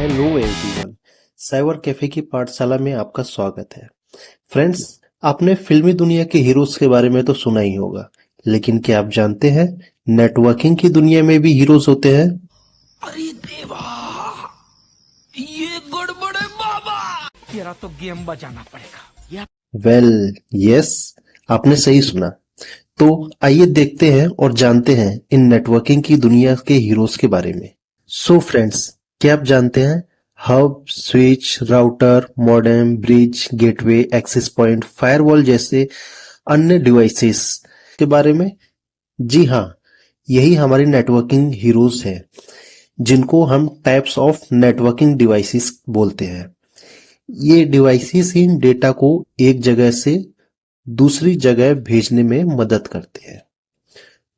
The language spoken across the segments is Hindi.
Hello everyone. साइबर कैफे की पाठशाला में आपका स्वागत है। फ्रेंड्स, आपने फिल्मी दुनिया के हीरोज के बारे में तो सुना ही होगा, लेकिन क्या आप जानते हैं नेटवर्किंग की दुनिया में भी हीरोज होते हैं? अरे देवा, ये गड़बड़ है बाबा। तेरा तो गेम बजाना पड़ेगा या वेल, यस, आपने सही सुना। तो आइए देखते हैं और जानते हैं इन नेटवर्किंग की दुनिया के हीरोज के बारे में। सो फ्रेंड्स, क्या आप जानते हैं hub, switch, router, modem, bridge, gateway, access point, firewall जैसे अन्य डिवाइसेस के बारे में? जी हाँ, यही हमारी नेटवर्किंग हीरोज हैं, जिनको हम टाइप्स ऑफ नेटवर्किंग डिवाइसेस बोलते हैं। ये डिवाइसेस ही डेटा को एक जगह से दूसरी जगह भेजने में मदद करते हैं।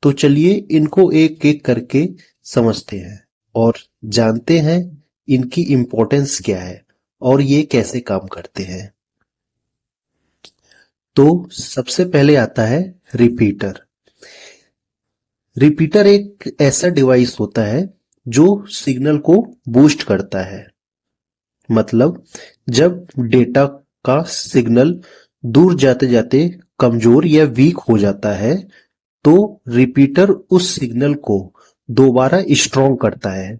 तो चलिए इनको एक एक करके समझते हैं और जानते हैं इनकी इम्पोर्टेंस क्या है और ये कैसे काम करते हैं। तो सबसे पहले आता है रिपीटर। रिपीटर एक ऐसा डिवाइस होता है जो सिग्नल को बूस्ट करता है। मतलब जब डेटा का सिग्नल दूर जाते जाते कमजोर या वीक हो जाता है, तो रिपीटर उस सिग्नल को दोबारा स्ट्रॉन्ग करता है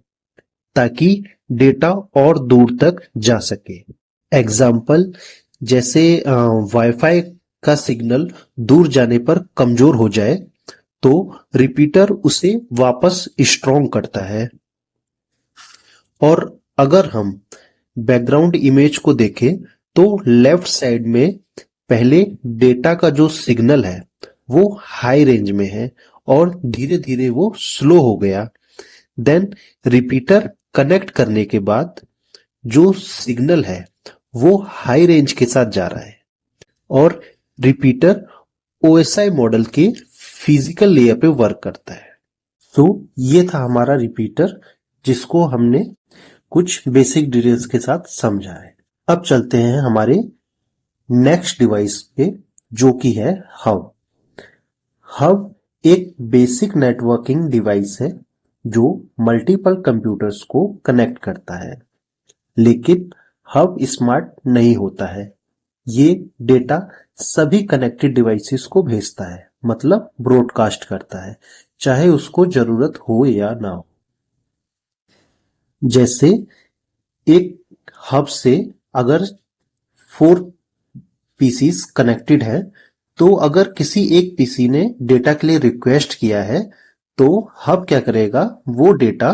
ताकि डेटा और दूर तक जा सके। एग्जाम्पल, जैसे वाईफाई का सिग्नल दूर जाने पर कमजोर हो जाए तो रिपीटर उसे वापस स्ट्रॉन्ग करता है। और अगर हम बैकग्राउंड इमेज को देखें तो लेफ्ट साइड में पहले डेटा का जो सिग्नल है वो हाई रेंज में है और धीरे धीरे वो स्लो हो गया। देन रिपीटर कनेक्ट करने के बाद जो सिग्नल है वो हाई रेंज के साथ जा रहा है और रिपीटर ओएसआई मॉडल के फिजिकल लेयर पे वर्क करता है। तो ये था हमारा रिपीटर, जिसको हमने कुछ बेसिक डिटेल्स के साथ समझा है। अब चलते हैं हमारे नेक्स्ट डिवाइस पे, जो कि है हब। हब एक बेसिक नेटवर्किंग डिवाइस है जो मल्टीपल कंप्यूटर्स को कनेक्ट करता है, लेकिन हब स्मार्ट नहीं होता है। ये डेटा सभी कनेक्टेड डिवाइसेस को भेजता है, मतलब ब्रॉडकास्ट करता है, चाहे उसको जरूरत हो या ना हो। जैसे एक हब से अगर 4 पीसीस कनेक्टेड है, तो अगर किसी एक पीसी ने डेटा के लिए रिक्वेस्ट किया है तो हब क्या करेगा, वो डेटा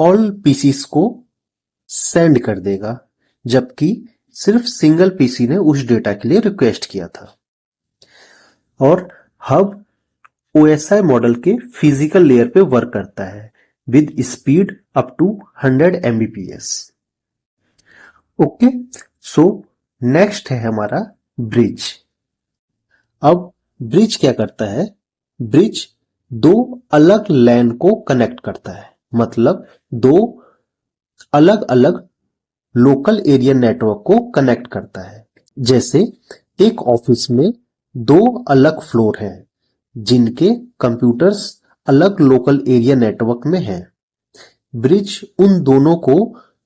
ऑल पीसीस को सेंड कर देगा, जबकि सिर्फ सिंगल पीसी ने उस डेटा के लिए रिक्वेस्ट किया था। और हब ओएसआई मॉडल के फिजिकल लेयर पे वर्क करता है with speed up to 100 Mbps. Okay, so next है हमारा ब्रिज। अब ब्रिज क्या करता है? ब्रिज दो अलग लैन को कनेक्ट करता है, मतलब दो अलग अलग लोकल एरिया नेटवर्क को कनेक्ट करता है। जैसे एक ऑफिस में दो अलग फ्लोर हैं जिनके कंप्यूटर्स अलग लोकल एरिया नेटवर्क में हैं। ब्रिज उन दोनों को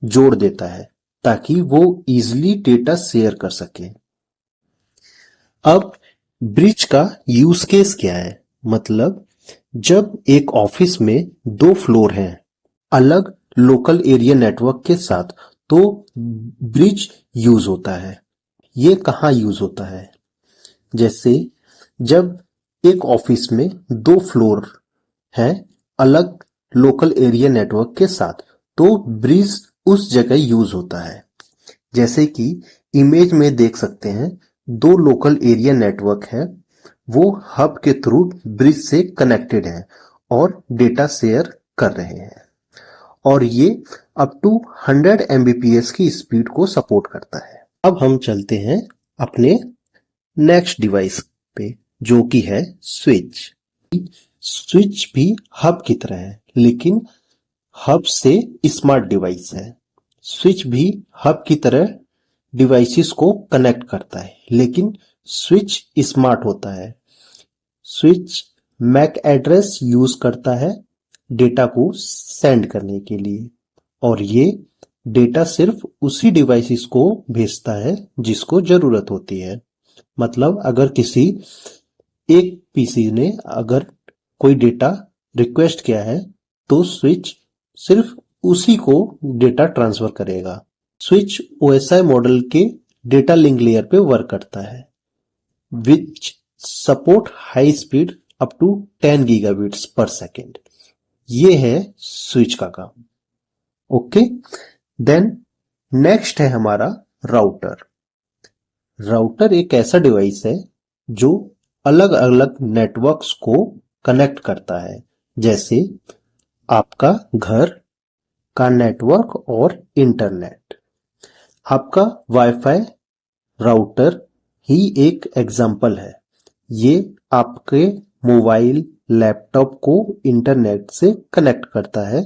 जोड़ देता है ताकि वो इजीली डेटा शेयर कर सके। अब ब्रिज का यूज केस क्या है? मतलब जब एक ऑफिस में दो फ्लोर हैं अलग लोकल एरिया नेटवर्क के साथ, तो ब्रिज यूज होता है। ये कहाँ यूज होता है? जैसे जब एक ऑफिस में दो फ्लोर हैं अलग लोकल एरिया नेटवर्क के साथ, तो ब्रिज उस जगह यूज होता है। जैसे कि इमेज में देख सकते हैं, दो लोकल एरिया नेटवर्क है, वो हब के थ्रू ब्रिज से कनेक्टेड है और डेटा शेयर कर रहे हैं, और ये अप टू 100 एमबीपीएस की स्पीड को सपोर्ट करता है। अब हम चलते हैं अपने नेक्स्ट डिवाइस पे, जो कि है स्विच। स्विच भी हब की तरह है, लेकिन हब से स्मार्ट डिवाइस है। स्विच भी हब की तरह डिवाइसेस को कनेक्ट करता है, लेकिन स्विच स्मार्ट होता है। स्विच मैक एड्रेस यूज करता है डेटा को सेंड करने के लिए, और ये डेटा सिर्फ उसी डिवाइसेस को भेजता है जिसको जरूरत होती है। मतलब अगर किसी एक पीसी ने अगर कोई डेटा रिक्वेस्ट किया है तो स्विच सिर्फ उसी को डेटा ट्रांसफर करेगा। स्विच ओएसआई मॉडल के डेटा लिंक लेयर पे वर्क करता है, which support high speed up to 10 gigabits per second. ये है स्विच का काम। ओके, देन नेक्स्ट है हमारा राउटर। राउटर एक ऐसा डिवाइस है जो अलग अलग नेटवर्क्स को कनेक्ट करता है, जैसे आपका घर का नेटवर्क और इंटरनेट। आपका वाईफाई राउटर ही एक एग्जाम्पल है। ये आपके मोबाइल लैपटॉप को इंटरनेट से कनेक्ट करता है।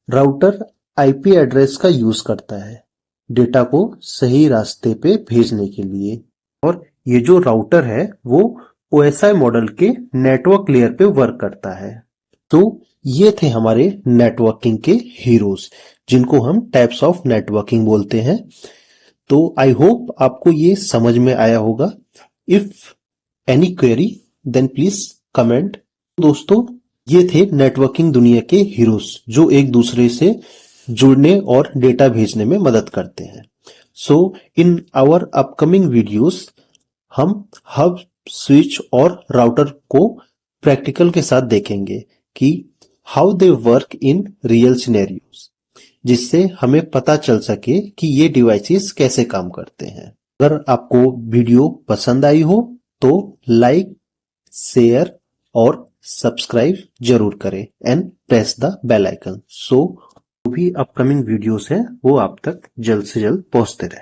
राउटर आईपी एड्रेस का यूज करता है डेटा को सही रास्ते पे भेजने के लिए। और ये जो राउटर है वो ओएसआई मॉडल के नेटवर्क लेयर पे वर्क करता है। तो ये थे हमारे नेटवर्किंग के हीरोज, जिनको हम टाइप्स ऑफ नेटवर्किंग बोलते हैं। तो आई होप आपको ये समझ में आया होगा। If any query then please comment. दोस्तों, ये थे नेटवर्किंग दुनिया के हीरोज जो एक दूसरे से जुड़ने और डेटा भेजने में मदद करते हैं। सो इन आवर अपकमिंग वीडियोस हम हब, स्विच और राउटर को प्रैक्टिकल के साथ देखेंगे कि how they work in real scenarios, जिससे हमें पता चल सके कि ये डिवाइसेस कैसे काम करते हैं। अगर आपको वीडियो पसंद आई हो तो लाइक, शेयर और सब्सक्राइब जरूर करें and press the bell icon. So जो भी अपकमिंग वीडियोस हैं वो आप तक जल्द से जल्द पहुंचते रहे।